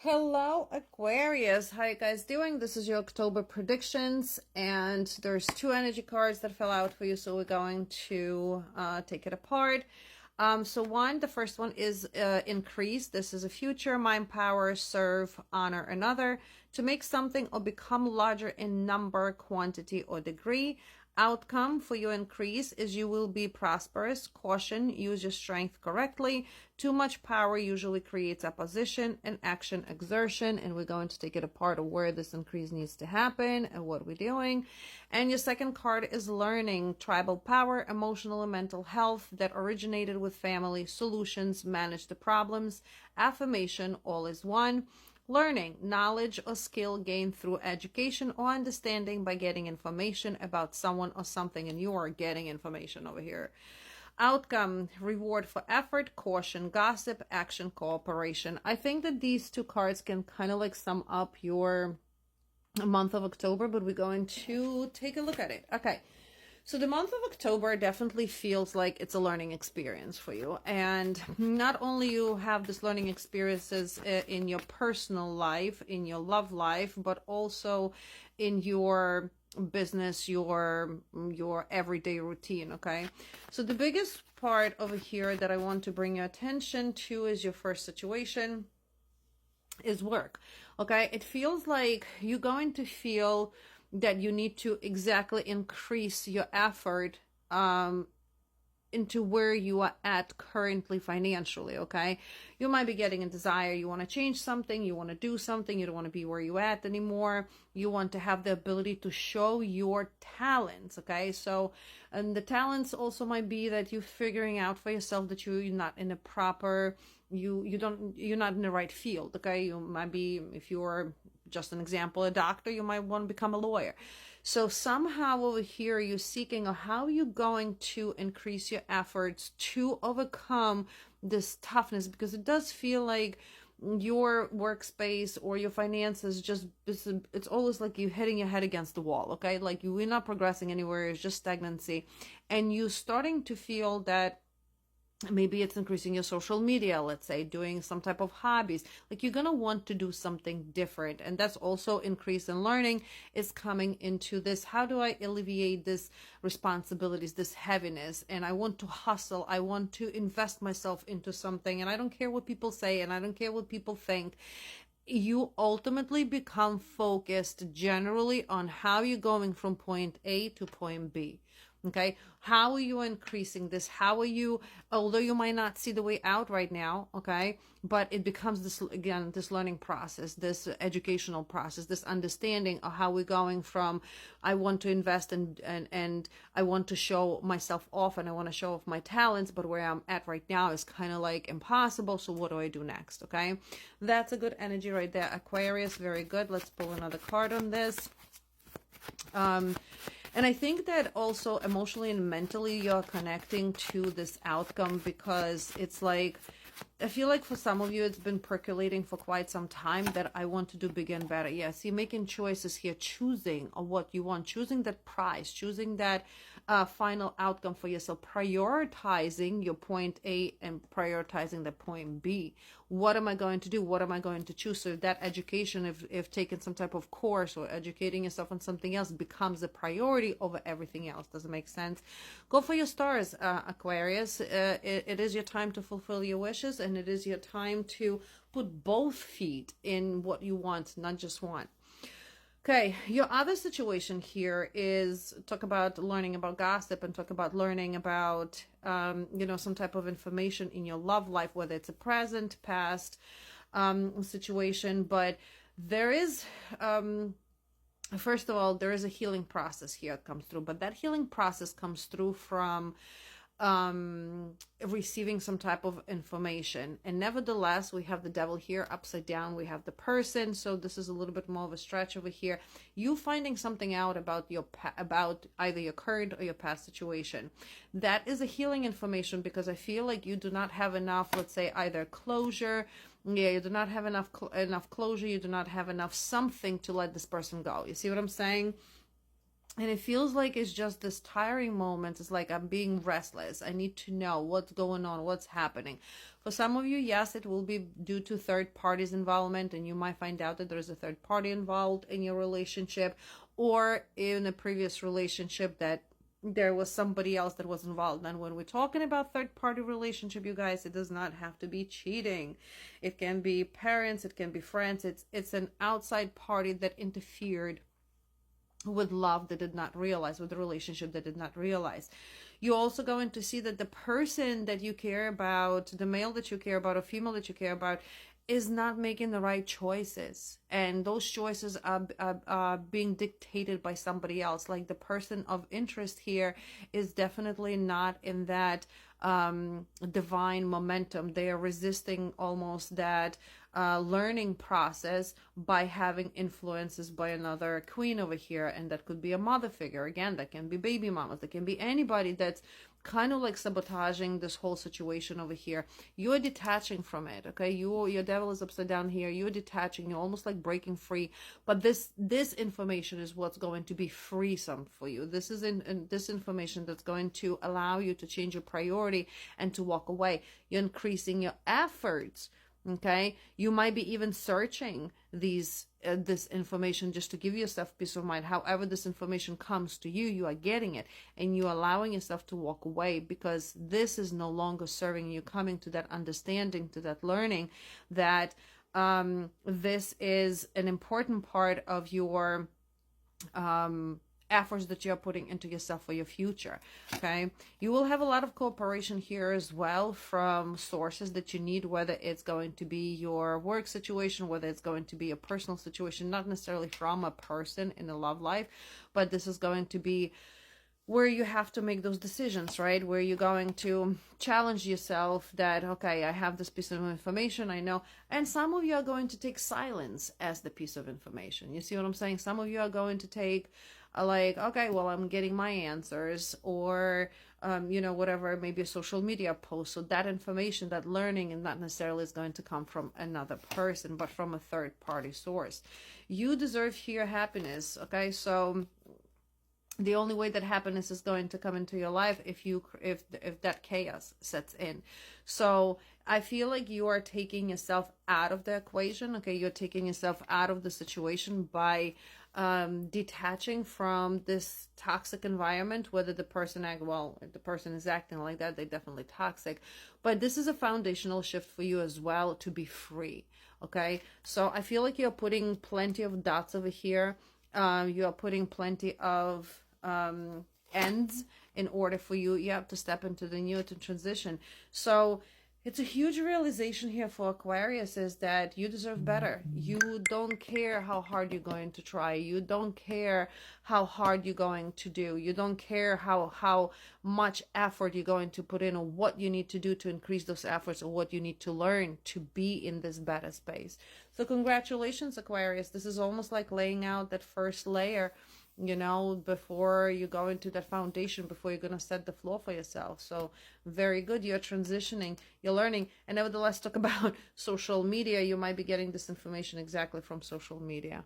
Hello, Aquarius. How you guys doing? This is your October predictions, and there's two energy cards that fell out for you, so we're going to take it apart. The first one is increase. This is a future, mind power, serve, honor another, to make something or become larger in number, quantity, or degree. Outcome for your increase is you will be prosperous. Caution, use your strength correctly. Too much power usually creates opposition and action exertion. And we're going to take it apart of where this increase needs to happen and what we're doing. And your second card is learning, tribal power, emotional and mental health that originated with family, solutions, manage the problems, affirmation, all is one. Learning, knowledge or skill gained through education or understanding by getting information about someone or something, and you are getting information over here. Outcome, reward for effort, caution, gossip, action, cooperation. I think that these two cards can kind of like sum up your month of October, but we're going to take a look at it. Okay. So the month of October definitely feels like it's a learning experience for you. And not only you have this learning experiences in your personal life, in your love life, but also in your business, your everyday routine, okay? So the biggest part over here that I want to bring your attention to is your first situation is work, okay? It feels like you're going to feel that you need to exactly increase your effort into where you are at currently financially, okay? You might be getting a desire, you want to change something, you want to do something, you don't want to be where you're at anymore, you want to have the ability to show your talents, okay? So, and the talents also might be that you're figuring out for yourself that you're not in a proper, you're not in the right field, okay? You might be, if you're just an example, a doctor, you might want to become a lawyer. So somehow over here, you're seeking how are you going to increase your efforts to overcome this toughness, because it does feel like your workspace or your finances it's always like you hitting your head against the wall, okay? Like you're not progressing anywhere, it's just stagnancy. And you're starting to feel that maybe it's increasing your social media, let's say, doing some type of hobbies. Like you're going to want to do something different. And that's also increase in learning is coming into this. How do I alleviate this responsibilities, this heaviness? And I want to hustle. I want to invest myself into something. And I don't care what people say, and I don't care what people think. You ultimately become focused generally on how you're going from point A to point B. Okay, how are you increasing this? How are you, although you might not see the way out right now, okay, but it becomes this, again, this learning process, this educational process, this understanding of how we're going from I want to invest and I want to show myself off and I want to show off my talents, but where I'm at right now is kind of like impossible. So what do I do next? Okay, that's a good energy right there, Aquarius. Very good. Let's pull another card on this. And I think that also emotionally and mentally you're connecting to this outcome, because it's like, I feel like for some of you, it's been percolating for quite some time that I want to do bigger and better. Yes, you're making choices here, choosing what you want, choosing that prize, choosing that final outcome for yourself, prioritizing your point A and prioritizing the point B. What am I going to do? What am I going to choose? So that education, if taking some type of course or educating yourself on something else, becomes a priority over everything else. Does it make sense? Go for your stars, Aquarius. It is your time to fulfill your wishes, and it is your time to put both feet in what you want, not just one. Okay, your other situation here is talk about learning about gossip and talk about learning about, some type of information in your love life, whether it's a present, past situation. But there is, first of all, there is a healing process here that comes through, but that healing process comes through from receiving some type of information. And nevertheless, we have the devil here upside down, we have the person, so this is a little bit more of a stretch over here. You finding something out about about either your current or your past situation, that is a healing information, because I feel like you do not have enough, let's say, either closure, you do not have enough closure, you do not have enough something to let this person go. You see what I'm saying? And it feels like it's just this tiring moment. It's like I'm being restless. I need to know what's going on, what's happening. For some of you, yes, it will be due to third parties' involvement, and you might find out that there's a third party involved in your relationship, or in a previous relationship that there was somebody else that was involved. And when we're talking about third party relationship, you guys, it does not have to be cheating. It can be parents, it can be friends. It's an outside party that interfered with love that did not realize, with the relationship that did not realize. You're also going to see that the person that you care about, the male that you care about, or female that you care about, is not making the right choices, and those choices are being dictated by somebody else. Like the person of interest here is definitely not in that divine momentum. They are resisting almost that learning process by having influences by another queen over here, and that could be a mother figure. Again, that can be baby mamas, that can be anybody that's kind of like sabotaging this whole situation over here. You're detaching from it, okay? Your devil is upside down here. You're detaching. You're almost like breaking free. But this information is what's going to be freesome for you. This is this information that's going to allow you to change your priority and to walk away. You're increasing your efforts. Okay, you might be even searching this information just to give yourself peace of mind. However this information comes to you, you are getting it, and you're allowing yourself to walk away, because this is no longer serving you. Coming to that understanding, to that learning that this is an important part of your efforts that you're putting into yourself for your future. Okay, you will have a lot of cooperation here as well from sources that you need, whether it's going to be your work situation, whether it's going to be a personal situation, not necessarily from a person in a love life, but this is going to be where you have to make those decisions, right? Where you're going to challenge yourself that, okay, I have this piece of information, I know. And some of you are going to take silence as the piece of information. You see what I'm saying? Some of you are going to take like, okay, well, I'm getting my answers, or, whatever, maybe a social media post. So that information, that learning, and not necessarily is going to come from another person, but from a third party source. You deserve here happiness, okay? So the only way that happiness is going to come into your life if that chaos sets in. So I feel like you are taking yourself out of the equation. Okay, you're taking yourself out of the situation by detaching from this toxic environment. Whether the person if the person is acting like that, they're definitely toxic. But this is a foundational shift for you as well, to be free. Okay, so I feel like you're putting plenty of dots over here. You are putting plenty of ends in order for you have to step into the new, to transition. So it's a huge realization here for Aquarius, is that you deserve better. You don't care how hard you're going to try. You don't care how hard you're going to do. You don't care how much effort you're going to put in, or what you need to do to increase those efforts, or what you need to learn to be in this better space. So congratulations, Aquarius. This is almost like laying out that first layer, before you go into that foundation, before you're going to set the floor for yourself. So very good. You're transitioning, you're learning. And nevertheless, talk about social media. You might be getting this information exactly from social media.